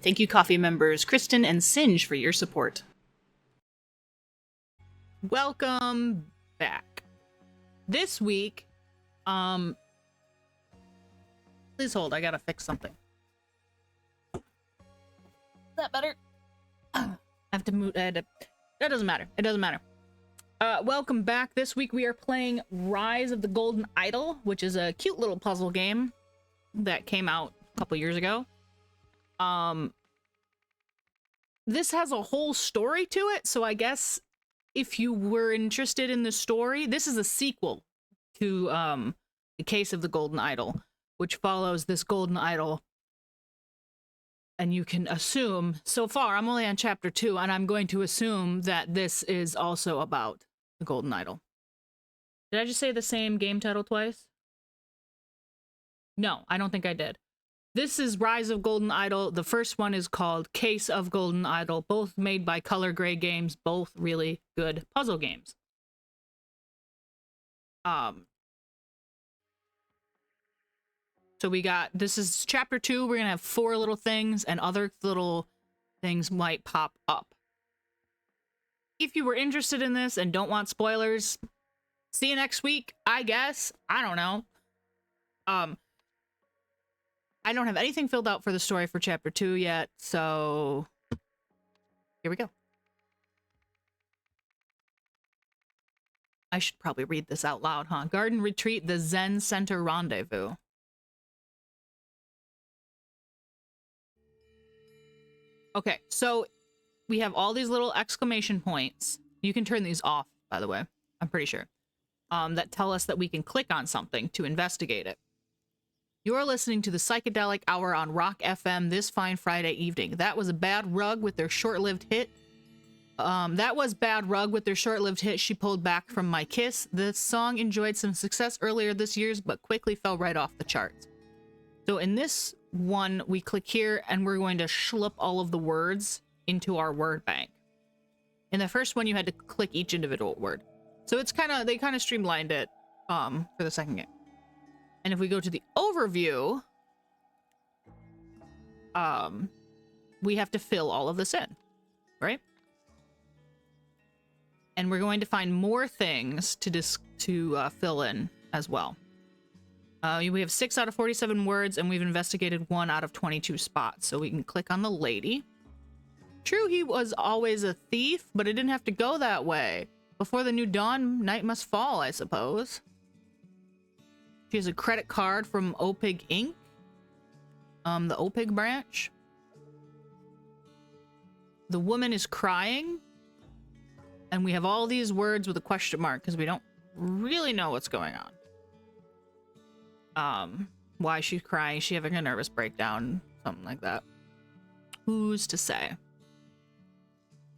Thank you, Coffee members Kristen and Singe, for your support. Welcome back. This week, please hold, I gotta fix something. Is that better? I have to move, that doesn't matter. It doesn't matter. Welcome back. This week we are playing Rise of the Golden Idol, which is a cute little puzzle game that came out a couple years ago. This has a whole story to it, so I guess if you were interested in the story, this is a sequel to The Case of the Golden Idol, which follows this golden idol. And you can assume, so far, I'm only on chapter 2, and I'm going to assume that this is also about the golden idol. Did I just say the same game title twice? No, I don't think I did. This is Rise of Golden Idol. The first one is called Case of Golden Idol, both made by Color Gray Games, both really good puzzle games. So we got, this is chapter 2. We're gonna have 4 little things, and other little things might pop up. If you were interested in this and don't want spoilers, see you next week, I guess. I don't know. I don't have anything filled out for the story for chapter 2 yet, so here we go. I should probably read this out loud, huh? Garden Retreat, the Zen Center Rendezvous. Okay, so we have all these little exclamation points. You can turn these off, by the way, I'm pretty sure, that tell us that we can click on something to investigate it. You're listening to the Psychedelic Hour on Rock FM this fine Friday evening. That was a Bad Rug with their short-lived hit. She Pulled Back from My Kiss. The song enjoyed some success earlier this year, but quickly fell right off the charts. So in this one, we click here, and we're going to schlup all of the words into our word bank. In the first one, you had to click each individual word. So it's they kind of streamlined it for the second game. And if we go to the overview, we have to fill all of this in, right? And we're going to find more things to fill in as well. We have 6 out of 47 words, and we've investigated 1 out of 22 spots. So we can click on the lady. True, he was always a thief, but it didn't have to go that way. Before the new dawn, night must fall, I suppose. She has a credit card from OPIG Inc. The OPIG branch. The woman is crying. And we have all these words with a question mark because we don't really know what's going on. Why she's crying. Is she having a nervous breakdown? Something like that. Who's to say?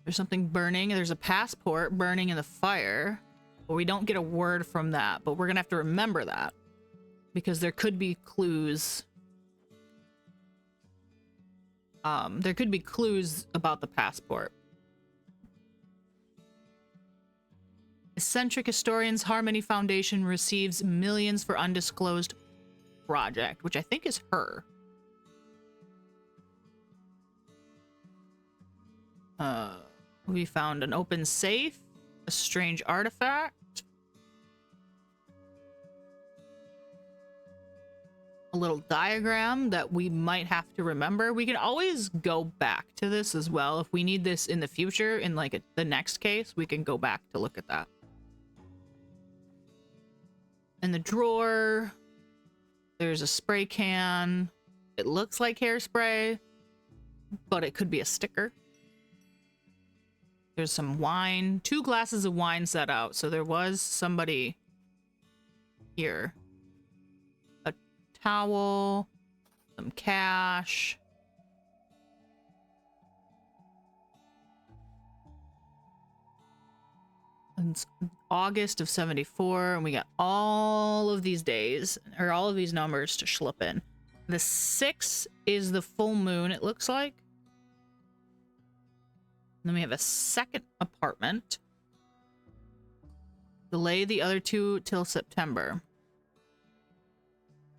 There's something burning. There's a passport burning in the fire. But we don't get a word from that. But we're going to have to remember that. Because there could be clues. There could be clues about the passport. Eccentric Historians Harmony Foundation receives millions for undisclosed project, which I think is her. We found an open safe, a strange artifact. A little diagram that we might have to remember. We can always go back to this as well. If we need this in the future, in like the next case, we can go back to look at that. In the drawer, there's a spray can. It looks like hairspray, but it could be a sticker. There's some wine. 2 glasses of wine set out, so there was somebody here. Towel, some cash. And it's August of 74, and we got all of these days, or all of these numbers to schlup in. The 6 is the full moon, it looks like. And then we have a second apartment. Delay the other 2 till September.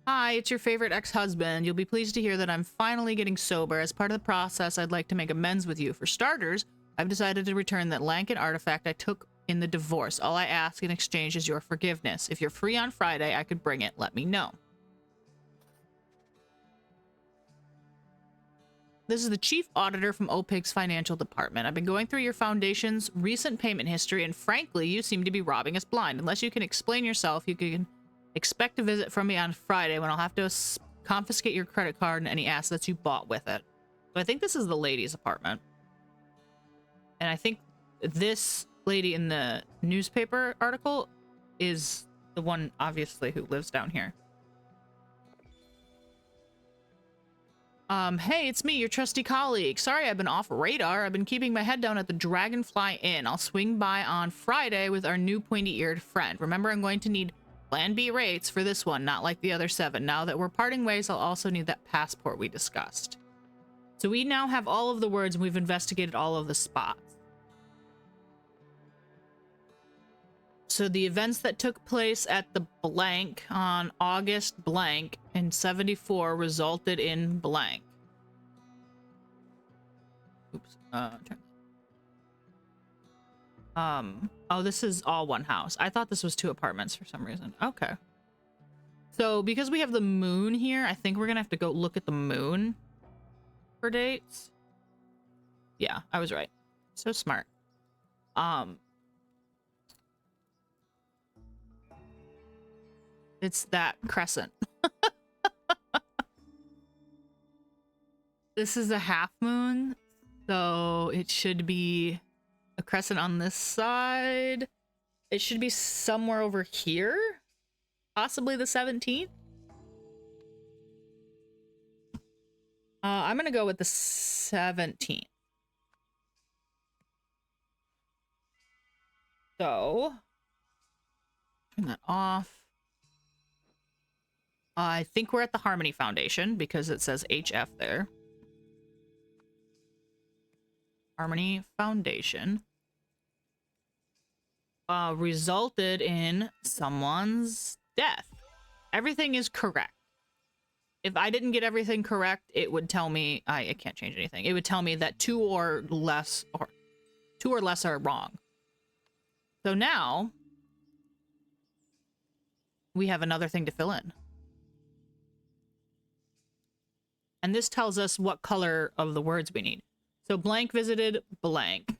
Hi, it's your favorite ex-husband. You'll be pleased to hear that I'm finally getting sober. As part of the process, I'd like to make amends with you. For starters, I've decided to return that Lankin artifact I took in the divorce. All I ask in exchange is your forgiveness. If you're free on Friday, I could bring it. Let me know. This is the chief auditor from OPIG's financial department. I've been going through your foundation's recent payment history, and frankly, you seem to be robbing us blind. Unless you can explain yourself, you can expect a visit from me on Friday when I'll have to confiscate your credit card and any assets you bought with it. So I think this is the lady's apartment. And I think this lady in the newspaper article is the one, obviously, who lives down here. Hey, it's me, your trusty colleague. Sorry I've been off radar. I've been keeping my head down at the Dragonfly Inn. I'll swing by on Friday with our new pointy-eared friend. Remember, I'm going to need Plan B rates for this one, not like the other 7. Now that we're parting ways, I'll also need that passport we discussed. So we now have all of the words, and we've investigated all of the spots. So the events that took place at the blank on August blank in 74 resulted in blank. Oops. Oh, this is all one house. I thought this was 2 apartments for some reason. Okay. So because we have the moon here, I think we're gonna have to go look at the moon for dates. Yeah, I was right. So smart. It's that crescent. This is a half moon, so it should be a crescent on this side. It should be somewhere over here, possibly the 17th. I'm gonna go with the 17th. So turn that off. I think we're at the Harmony Foundation because it says HF there. Harmony Foundation. Resulted in someone's death. Everything is correct. If I didn't get everything correct, it would tell me I can't change anything. It would tell me that 2 or less are wrong. So now we have another thing to fill in. And this tells us what color of the words we need. So blank visited blank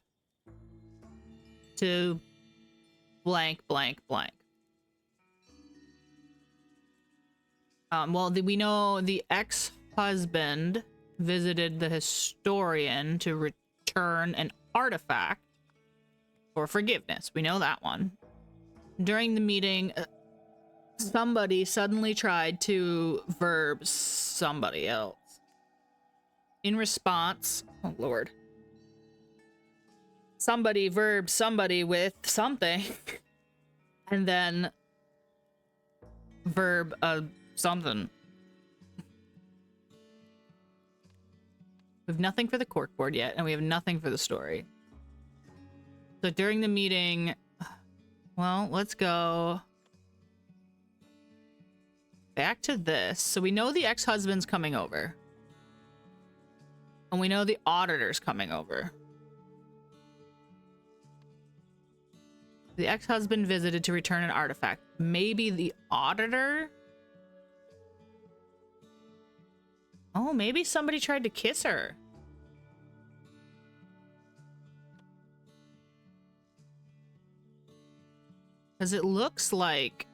to blank, blank, blank. Well, we know the ex-husband visited the historian to return an artifact for forgiveness. We know that one. During the meeting, somebody suddenly tried to verb somebody else. In response, oh Lord. Somebody verbed somebody with something. And then verb something. We have nothing for the corkboard yet, and we have nothing for the story. So during the meeting, well, let's go back to this. So we know the ex-husband's coming over. And we know the auditor's coming over. The ex-husband visited to return an artifact. Maybe the auditor? Oh, maybe somebody tried to kiss her. Because it looks like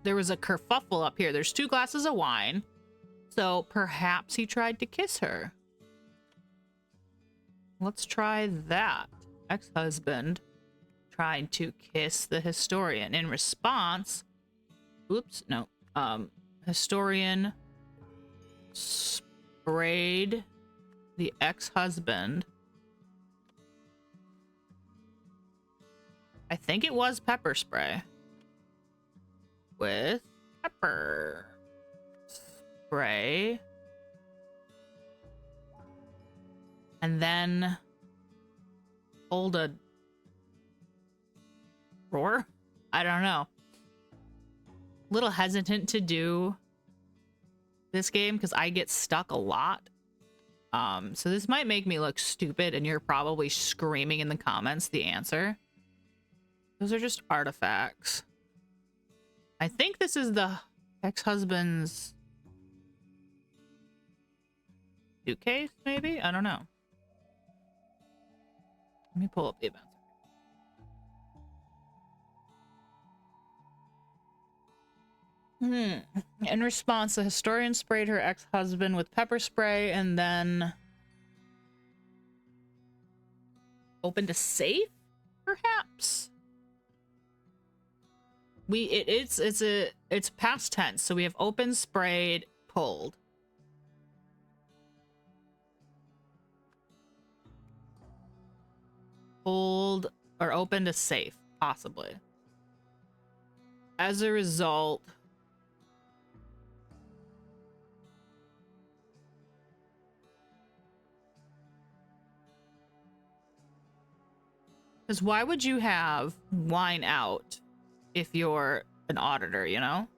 there was a kerfuffle up here. There's 2 glasses of wine. So perhaps he tried to kiss her. Let's try that. Ex-husband tried to kiss the historian. In response, oops, no. Historian sprayed the ex-husband. I think it was pepper spray. With pepper spray. And then hold a roar? I don't know. Little hesitant to do this game because I get stuck a lot. So this might make me look stupid and you're probably screaming in the comments the answer. Those are just artifacts. I think this is the ex-husband's suitcase, maybe? I don't know. Let me pull up the events. In response, the historian sprayed her ex-husband with pepper spray and then opened a safe, perhaps. It's past tense, so we have opened, sprayed, pulled. Pulled or opened a safe, possibly. As a result, because why would you have wine out if you're an auditor, you know?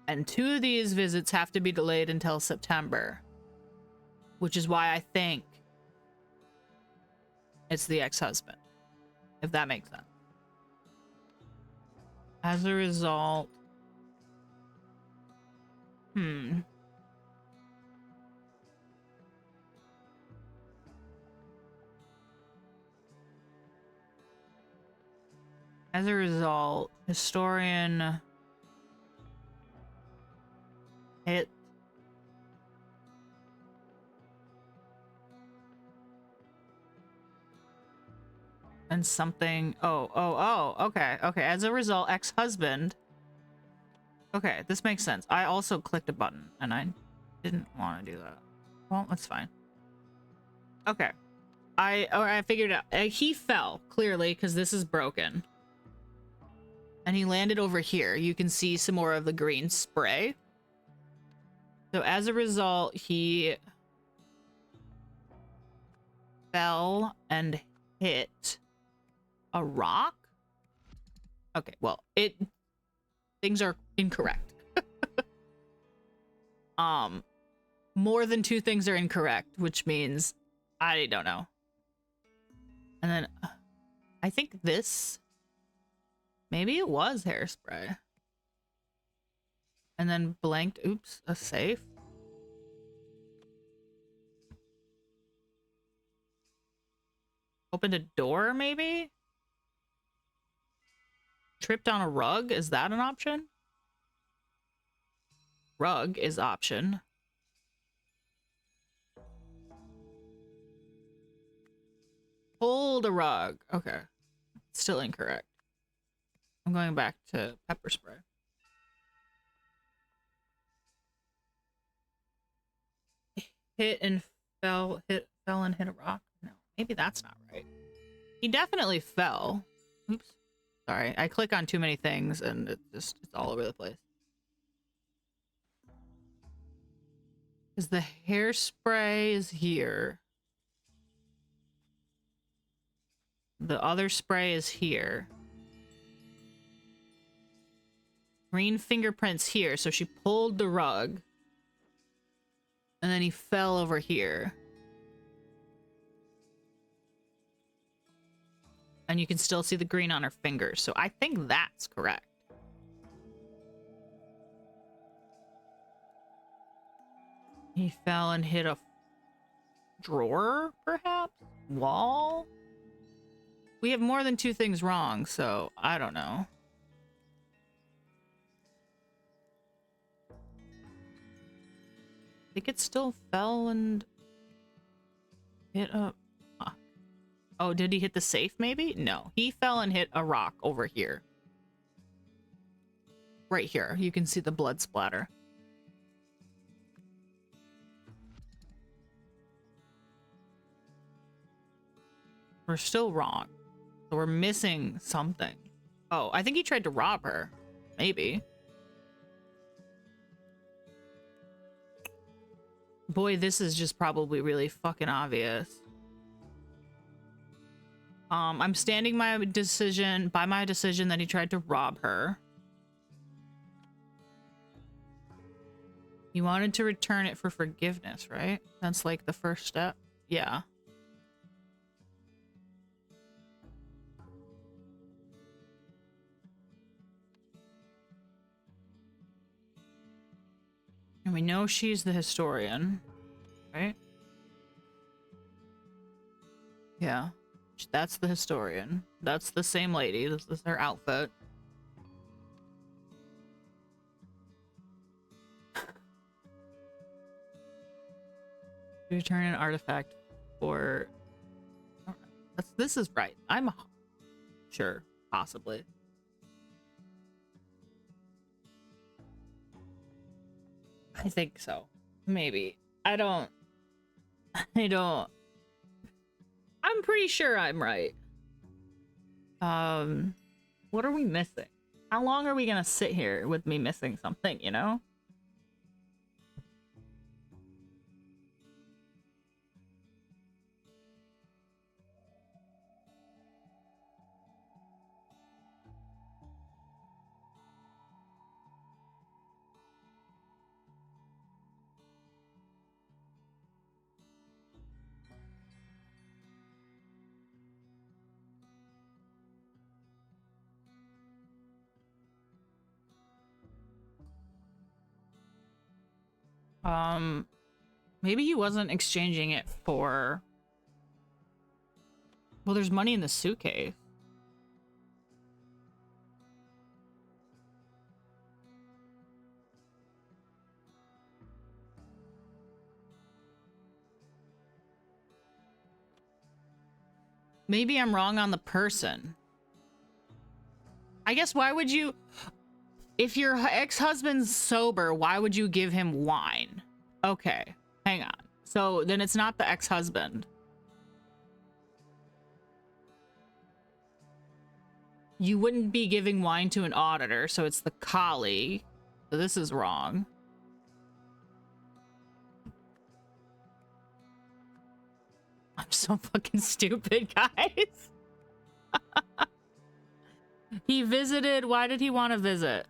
And 2 of these visits have to be delayed until September, which is why I think it's the ex-husband, if that makes sense. As a result, as a result, historian hit and something. Okay. As a result, ex-husband. Okay, this makes sense. I also clicked a button and I didn't want to do that. Well, that's fine. Okay. I figured it out. He fell, clearly, because this is broken. And he landed over here. You can see some more of the green spray. So as a result, he fell and hit a rock. Okay, well, things are incorrect. More than 2 things are incorrect, which means I don't know. And then I think this, maybe it was hairspray. And then blanked, oops, a safe. Opened a door, maybe? Tripped on a rug, is that an option? Rug is option. Pulled a rug. Okay. Still incorrect. I'm going back to pepper spray. Hit and fell and hit a rock. No, maybe that's not right. He definitely fell. Oops. Sorry, I click on too many things and it's all over the place. Because the hairspray is here. The other spray is here. Green fingerprints here, so she pulled the rug. And then he fell over here. And you can still see the green on her fingers, so I think that's correct. He fell and hit a drawer, perhaps? Wall? We have more than 2 things wrong, so I don't know. I think it still fell and hit a... Oh, did he hit the safe, maybe? No. He fell and hit a rock over here. Right here. You can see the blood splatter. We're still wrong. So we're missing something. Oh, I think he tried to rob her. Maybe. Boy, this is just probably really fucking obvious. I'm standing by my decision that he tried to rob her. You wanted to return it for forgiveness, right? That's like the first step. Yeah. And we know she's the historian, right? Yeah. That's the historian. That's the same lady. This is her outfit. Return an artifact for... This is right. I'm sure. Possibly. I think so. Maybe. I'm pretty sure I'm right. What are we missing? How long are we gonna sit here with me missing something, you know? Maybe he wasn't exchanging it for... Well, there's money in the suitcase. Maybe I'm wrong on the person. I guess why would you... If your ex-husband's sober, why would you give him wine? Okay, hang on. So then it's not the ex-husband. You wouldn't be giving wine to an auditor, so it's the colleague. So this is wrong. I'm so fucking stupid, guys. He visited. Why did he want to visit?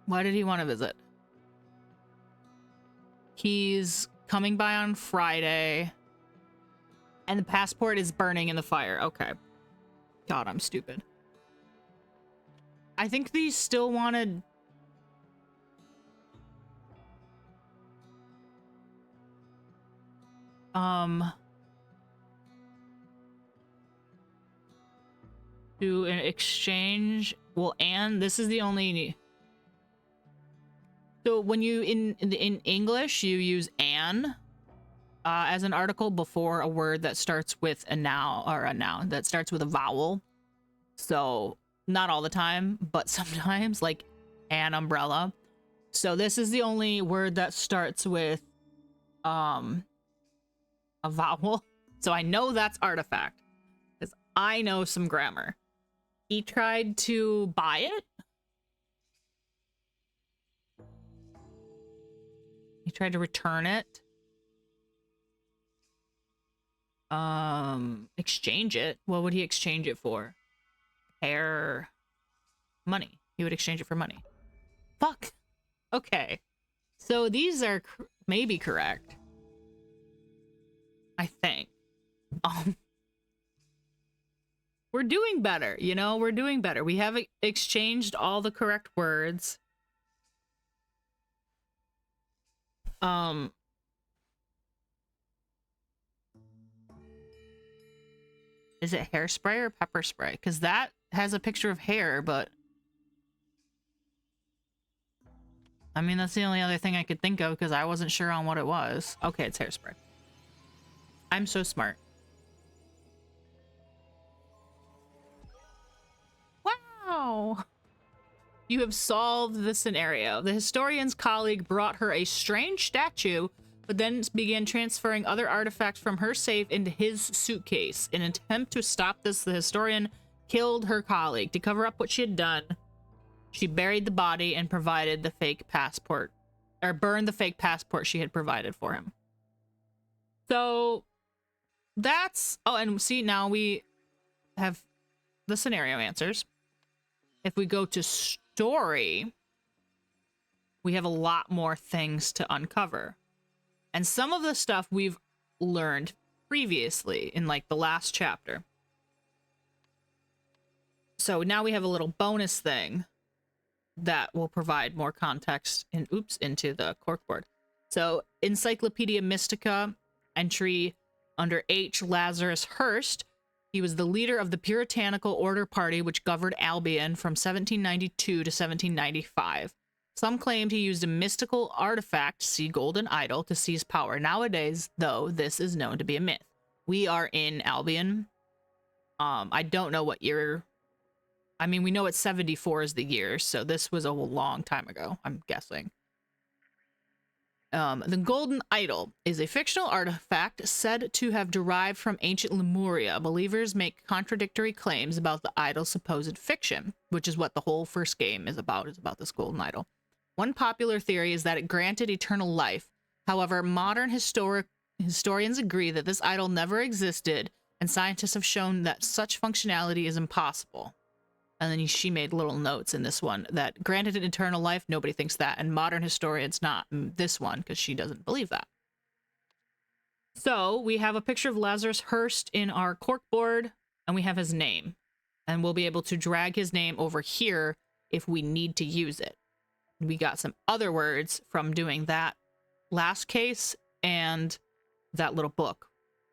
Why did he want to visit? He's coming by on Friday. And the passport is burning in the fire. Okay. God, I'm stupid. I think these still wanted... to an exchange. Well, and this is the only... So when you in English you use "an" as an article before a word that starts with a noun, or a noun that starts with a vowel. So not all the time, but sometimes, like an umbrella. So this is the only word that starts with a vowel. So I know that's artifact because I know some grammar. He tried to buy it. He tried to return it. Exchange it. What would he exchange it for? Hair. Money. He would exchange it for money. Fuck. Okay. So these are maybe correct. I think. We're doing better, you know? We're doing better. We have exchanged all the correct words. Is it hairspray or pepper spray? Because that has a picture of hair, but... I mean, that's the only other thing I could think of because I wasn't sure on what it was. Okay, it's hairspray. I'm so smart. Wow! You have solved the scenario. The historian's colleague brought her a strange statue, but then began transferring other artifacts from her safe into his suitcase. In an attempt to stop this, the historian killed her colleague. To cover up what she had done, she buried the body and provided the fake passport, or burned the fake passport she had provided for him. So that's... Oh, and see, now we have the scenario answers. If we go to story, we have a lot more things to uncover. And some of the stuff we've learned previously in like the last chapter. So now we have a little bonus thing that will provide more context into the corkboard. So Encyclopedia Mystica, entry under H. Lazarus Hearst. He was the leader of the Puritanical Order Party, which governed Albion from 1792 to 1795. Some claimed he used a mystical artifact, see Golden Idol, to seize power. Nowadays, though, this is known to be a myth. We are in Albion. I don't know what year. I mean, we know it's 74 is the year, so this was a long time ago, I'm guessing. The Golden Idol is a fictional artifact said to have derived from ancient Lemuria. Believers make contradictory claims about the idol's supposed fiction, which is what the whole first game is about this Golden Idol. One popular theory is that it granted eternal life. However, modern historians agree that this idol never existed, and scientists have shown that such functionality is impossible. And then she made little notes in this one that granted an eternal life, nobody thinks that, and modern historians not this one, because she doesn't believe that. So we have a picture of Lazarus Hearst in our corkboard, and we have his name. And we'll be able to drag his name over here if we need to use it. We got some other words from doing that last case and that little book.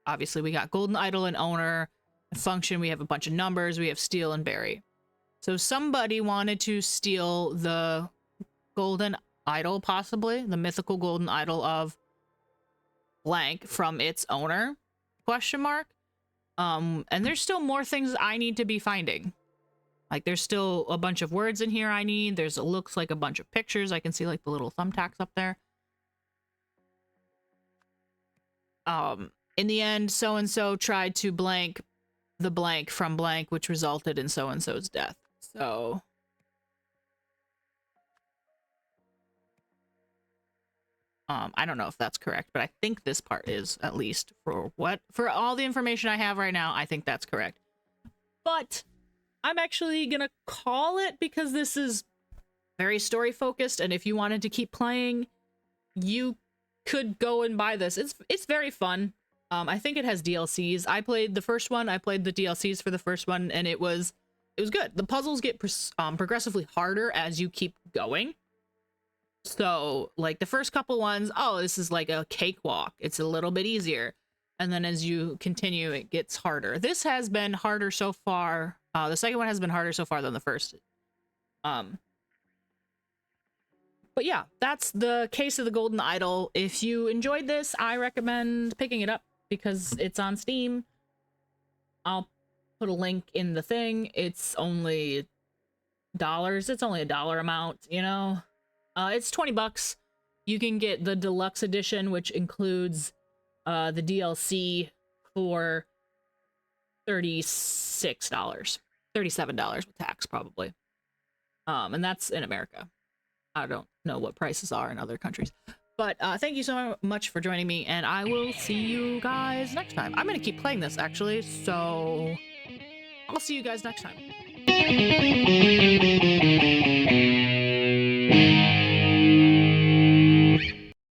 Obviously, we got Golden Idol and owner, function, we have a bunch of numbers, we have steal and bury. So somebody wanted to steal the Golden Idol, possibly, the mythical Golden Idol of blank from its owner, question mark. And there's still more things I need to be finding. Like, there's still a bunch of words in here I need. It looks like a bunch of pictures. I can see, like, the little thumbtacks up there. In the end, so-and-so tried to blank the blank from blank, which resulted in so-and-so's death. So... I don't know if that's correct, but I think this part is, at least for all the information I have right now, I think that's correct. But I'm actually gonna call it because this is very story focused, and if you wanted to keep playing, you could go and buy this. It's very fun. I think it has DLCs. I played the first one. I played the DLCs for the first one, and it was good. The puzzles get progressively harder as you keep going. So, like, the first couple ones, oh, this is like a cakewalk. It's a little bit easier. And then as you continue, it gets harder. This has been harder so far. The second one has been harder so far than the first. But yeah, that's the case of the Golden Idol. If you enjoyed this, I recommend picking it up because it's on Steam. I'll put a link in the thing. It's only $. It's only $1 amount, you know? It's $20. You can get the deluxe edition, which includes the DLC for $36. $37 with tax, probably. And that's in America. I don't know what prices are in other countries. But thank you so much for joining me, and I will see you guys next time. I'm going to keep playing this, actually, so I'll see you guys next time.